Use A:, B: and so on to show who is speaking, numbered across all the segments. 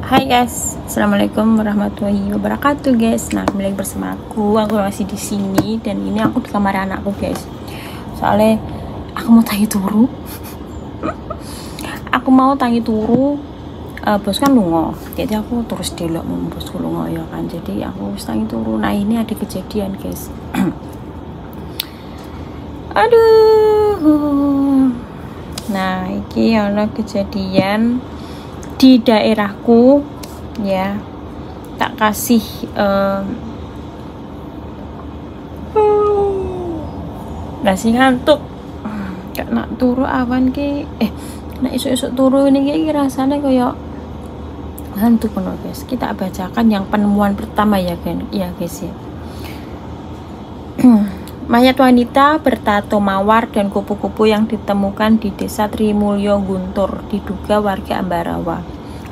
A: Hai guys, assalamualaikum warahmatullahi wabarakatuh guys. Nah, kembali bersama aku masih di sini dan ini aku di kamar anakku guys. Soalnya aku mau tangi turu. Bos kan lungo, jadi aku terus delok bosku lungo ya kan. Jadi aku harus tangi turu. Nah ini ada kejadian guys. Aduh. Nah ini ada kejadian di daerahku ya, tak kasih nasi ngantuk gak nak turu awan ki nak isuk-isuk turu ini ki rasanya kayak hantu penuh guys. Kita bacakan yang penemuan pertama ya kan ya guys ya. Mayat wanita bertato mawar dan kupu-kupu yang ditemukan di Desa Trimulyo, Guntur, diduga warga Ambarawa,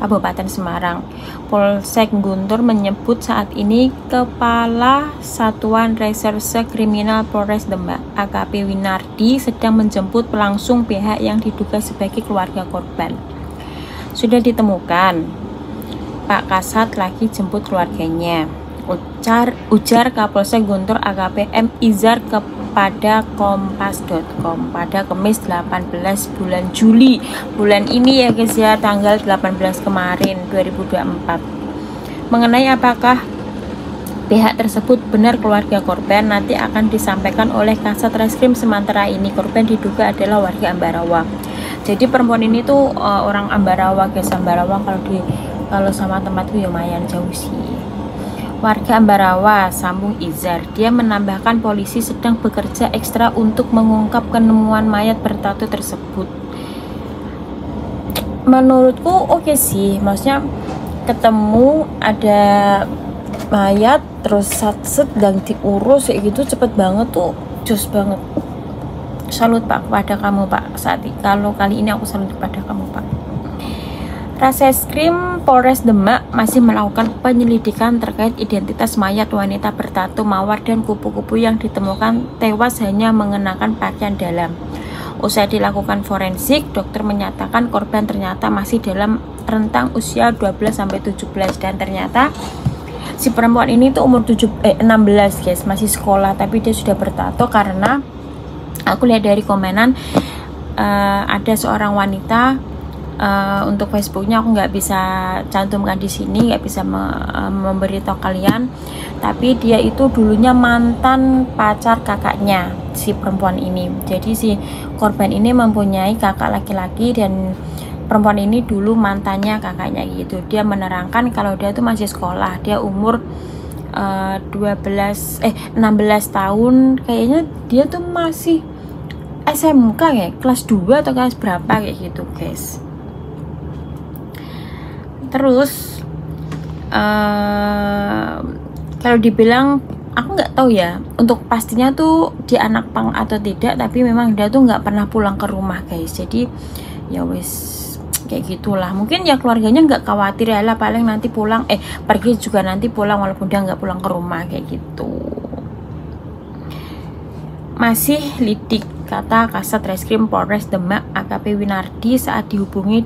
A: Kabupaten Semarang. Polsek Guntur menyebut saat ini Kepala Satuan Reserse Kriminal Polres Demak, AKP Winardi, sedang menjemput langsung pihak yang diduga sebagai keluarga korban. Sudah ditemukan, Pak Kasat lagi jemput keluarganya. Ujar Kapolsek Guntur AKP M. Izar kepada kompas.com pada Kamis 18 bulan Juli bulan ini ya guys ya, tanggal 18 kemarin 2024. Mengenai apakah pihak tersebut benar keluarga korban nanti akan disampaikan oleh Kasat Reskrim. Sementara ini korban diduga adalah warga Ambarawa. Jadi perempuan ini tuh orang Ambarawa guys. Ambarawa kalau sama tempatku ya lumayan jauh sih. Warga Ambarawa, sambung Izar. Dia menambahkan polisi sedang bekerja ekstra untuk mengungkap penemuan mayat bertato tersebut. Menurutku oke sih, maksudnya ketemu ada mayat terus set dan diurus kayak gitu cepet banget tuh, jos banget. Salut Pak kepada kamu Pak. Kalau kali ini aku salut kepada kamu Pak. Reskrim Polres Demak masih melakukan penyelidikan terkait identitas mayat wanita bertato mawar dan kupu-kupu yang ditemukan tewas hanya mengenakan pakaian dalam. Usai dilakukan forensik, dokter menyatakan korban ternyata masih dalam rentang usia 12-17 dan ternyata si perempuan ini tuh umur 16 guys, masih sekolah tapi dia sudah bertato. Karena aku lihat dari komenan ada seorang wanita, untuk Facebooknya aku nggak bisa cantumkan di sini, nggak bisa memberitahu kalian, tapi dia itu dulunya mantan pacar kakaknya si perempuan ini. Jadi si korban ini mempunyai kakak laki-laki dan perempuan ini dulu mantannya kakaknya gitu. Dia menerangkan kalau dia tuh masih sekolah, dia umur 16 tahun kayaknya, dia tuh masih SMK ya, kelas 2 atau kelas berapa kayak gitu guys. Terus kalau dibilang aku nggak tahu ya untuk pastinya tuh dia anak pang atau tidak, tapi memang dia tuh nggak pernah pulang ke rumah guys. Jadi ya wes kayak gitulah. Mungkin ya keluarganya nggak khawatir ya lah, paling nanti pulang pergi juga nanti pulang walaupun dia nggak pulang ke rumah kayak gitu. Masih lidik, kata Kasat Reskrim Polres Demak AKP Winardi saat dihubungi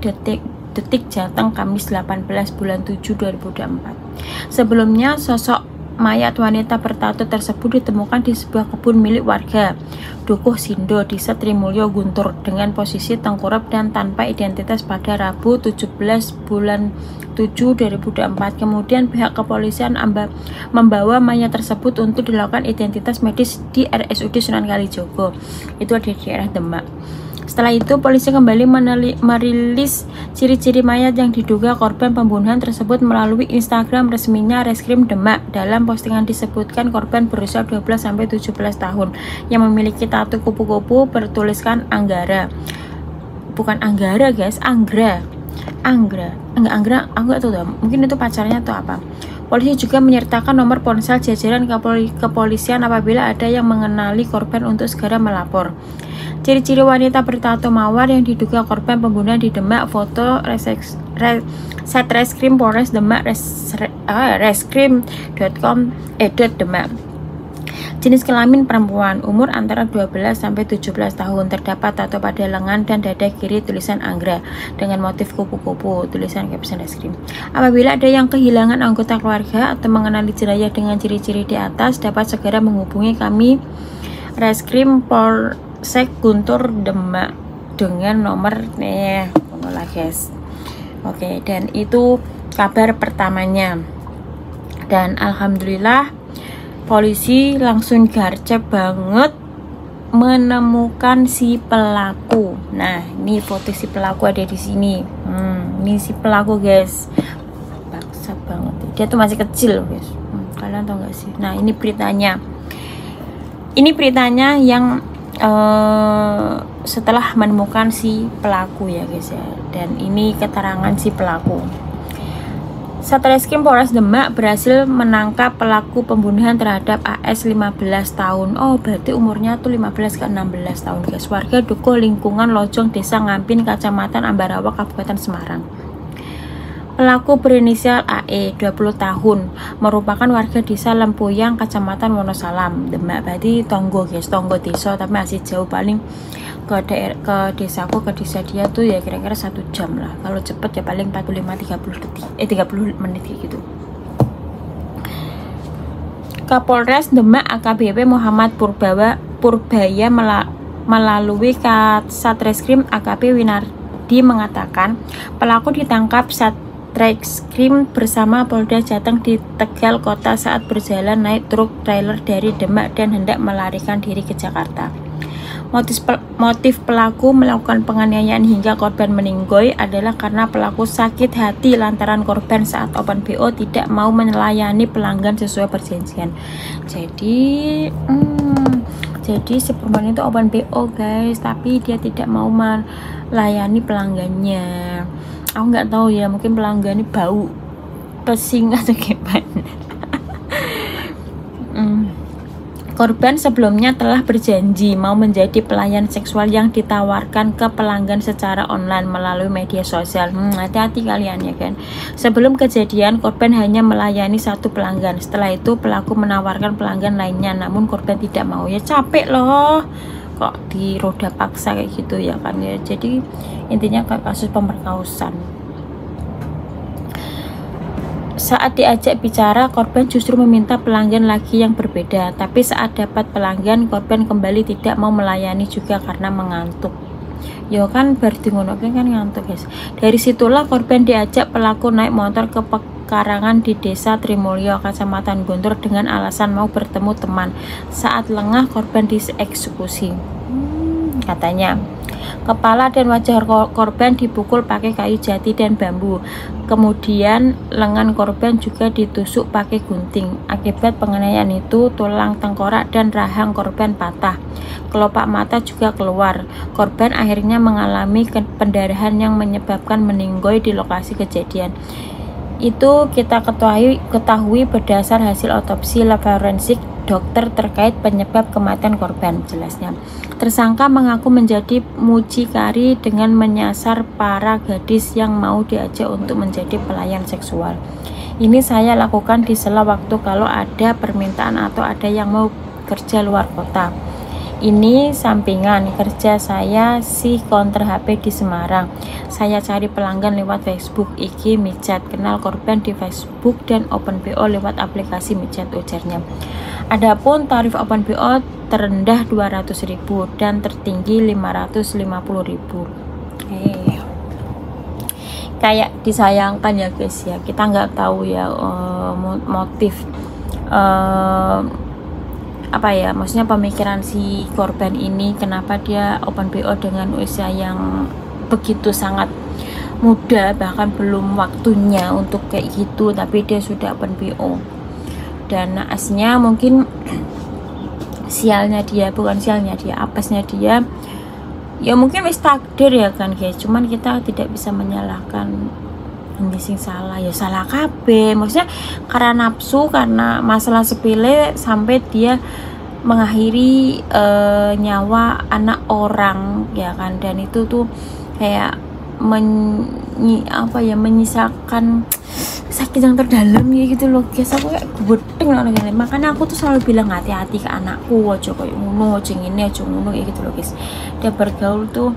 A: Detik Jateng Kamis 18 bulan 7 2024. Sebelumnya sosok mayat wanita bertato tersebut ditemukan di sebuah kebun milik warga Dukuh Sindo, Desa Trimulyo, Guntur dengan posisi tengkurap dan tanpa identitas pada Rabu 17 bulan 7 2024. Kemudian pihak kepolisian membawa mayat tersebut untuk dilakukan identitas medis di RSUD Sunan Kalijogo, itu di daerah Demak. Setelah itu, polisi kembali merilis ciri-ciri mayat yang diduga korban pembunuhan tersebut melalui Instagram resminya Reskrim Demak. Dalam postingan disebutkan korban berusia 12-17 tahun yang memiliki tato kupu-kupu bertuliskan Anggara. Bukan Anggara guys, Anggra. Anggra, aku nggak tahu tuh, mungkin itu pacarnya atau apa. Polisi juga menyertakan nomor ponsel jajaran kepolisian apabila ada yang mengenali korban untuk segera melapor. Ciri-ciri wanita bertato mawar yang diduga korban pembunuhan di Demak. Foto Satreskrim Polres Demak reskrim.com Demak. Jenis kelamin perempuan, umur antara 12 sampai 17 tahun. Terdapat tato pada lengan dan dada kiri tulisan Anggra dengan motif kupu-kupu, tulisan caption reskrim. Apabila ada yang kehilangan anggota keluarga atau mengenali jenayah dengan ciri-ciri di atas, dapat segera menghubungi kami Reskrim Polsek Guntur Demak dengan nomor guys. Oke, dan itu kabar pertamanya. Dan alhamdulillah polisi langsung garcep banget menemukan si pelaku. Nah, ini foto si pelaku ada di sini. Ini si pelaku guys. Paksa banget. Dia tuh masih kecil guys. Kalian tahu nggak sih? Nah, ini beritanya. Ini beritanya yang setelah menemukan si pelaku ya guys ya. Dan ini keterangan si pelaku. Satreskrim Polres Demak berhasil menangkap pelaku pembunuhan terhadap AS 15 tahun. Oh, berarti umurnya tuh 15 ke 16 tahun guys. Warga Dukuh lingkungan Lojong Desa Ngampin, Kecamatan Ambarawa, Kabupaten Semarang. Pelaku berinisial AE, 20 tahun, merupakan warga desa Lempuyang, Kecamatan Wonosalam, Demak. Berarti tonggo guys, tonggo desa, tapi masih jauh, paling ke desaku ke desa dia tuh ya kira-kira 1 jam lah. Kalau cepet ya paling 30 menit gitu. Kapolres Demak AKBP Muhammad Purbaya melalui Satreskrim AKP Winardi mengatakan pelaku ditangkap Satreskrim bersama Polda Jateng di Tegal Kota saat berjalan naik truk trailer dari Demak dan hendak melarikan diri ke Jakarta. Motif pelaku melakukan penganiayaan hingga korban meninggoy adalah karena pelaku sakit hati lantaran korban saat open BO tidak mau melayani pelanggan sesuai perjanjian. Jadi si perempuan itu open BO guys, tapi dia tidak mau melayani pelanggannya. Aku nggak tahu ya, mungkin pelanggannya bau pesing atau gimana. Korban sebelumnya telah berjanji mau menjadi pelayan seksual yang ditawarkan ke pelanggan secara online melalui media sosial. Hati-hati kalian ya kan. Sebelum kejadian, korban hanya melayani 1 pelanggan. Setelah itu pelaku menawarkan pelanggan lainnya, namun korban tidak mau. Ya capek loh, kok di roda paksa kayak gitu ya kan ya. Jadi intinya kasus pemerkosaan. Saat diajak bicara, korban justru meminta pelanggan lagi yang berbeda. Tapi saat dapat pelanggan, korban kembali tidak mau melayani juga karena mengantuk. Yo kan berarti ngono kan ngantuk guys. Dari situlah korban diajak pelaku naik motor ke pekarangan di Desa Trimulyo, Kecamatan Guntur dengan alasan mau bertemu teman. Saat lengah, korban dieksekusi. Katanya kepala dan wajah korban dipukul pakai kayu jati dan bambu. Kemudian lengan korban juga ditusuk pakai gunting. Akibat penganiayaan itu tulang tengkorak dan rahang korban patah. Kelopak mata juga keluar. Korban akhirnya mengalami pendarahan yang menyebabkan meninggoy di lokasi kejadian. Itu kita ketahui berdasar hasil otopsi lab forensik dokter terkait penyebab kematian korban, jelasnya. Tersangka mengaku menjadi mucikari dengan menyasar para gadis yang mau diajak untuk menjadi pelayan seksual. Ini saya lakukan di sela waktu kalau ada permintaan atau ada yang mau kerja luar kota. Ini sampingan kerja saya si counter HP di Semarang. Saya cari pelanggan lewat Facebook, IG, micet. Kenal korban di Facebook dan open BO lewat aplikasi micet, ujarnya. Adapun tarif open BO terendah 200.000 dan tertinggi 550.000. Kayak disayangkan ya guys ya. Kita nggak tahu ya motif apa ya, maksudnya pemikiran si korban ini, kenapa dia open BO dengan usia yang begitu sangat muda, bahkan belum waktunya untuk kayak gitu, tapi dia sudah open BO. Dan naasnya mungkin sialnya dia, bukan sialnya dia, apesnya dia ya mungkin wis takdir ya kan guys. Cuman kita tidak bisa menyalahkan ini sing salah, ya salah KB. Maksudnya karena nafsu, karena masalah sepele sampai dia mengakhiri nyawa anak orang ya kan. Dan itu tuh kayak menyisakan sakit yang terdalam ya gitu loh guys. Aku kayak gedeng loh guys. Makanya aku tuh selalu bilang hati-hati ke anakku, aja kayak ngono, aja ngene, aja ngono kayak gitu loh guys. Dia bergaul tuh,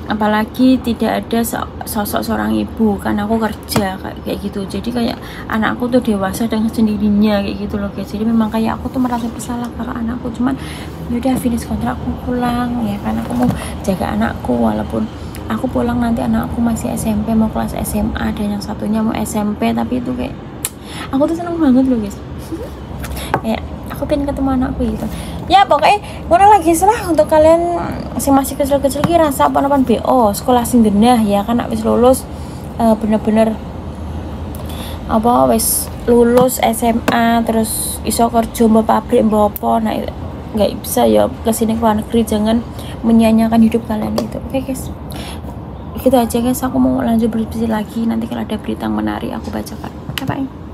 A: apalagi tidak ada sosok seorang ibu, kan aku kerja kayak gitu, jadi kayak anakku tuh dewasa dengan sendirinya kayak gitu loh guys. Jadi memang kayak aku tuh merasa bersalah karena anakku, cuman yaudah finish kontrak aku pulang ya kan, aku mau jaga anakku, walaupun aku pulang nanti anakku masih SMP mau kelas SMA dan yang satunya mau SMP, tapi itu kayak aku tuh seneng banget loh guys. Kayak aku pengen ketemu anakku gitu ya. Pokoknya ngono lagi lah untuk kalian sing masih kecil-kecil ki rasa apa-apa BO sekolah sing genah ya kan, wis lulus bener-bener apa wis lulus SMA terus iso kerja mbok pabrik mbok apa, nah nggak bisa ya kesini ke luar negeri, jangan menyanyiakan hidup kalian gitu. Oke guys, gitu aja guys, aku mau lanjut berdiskusi lagi, nanti kalau ada berita yang menarik aku bacakan. Bye bye.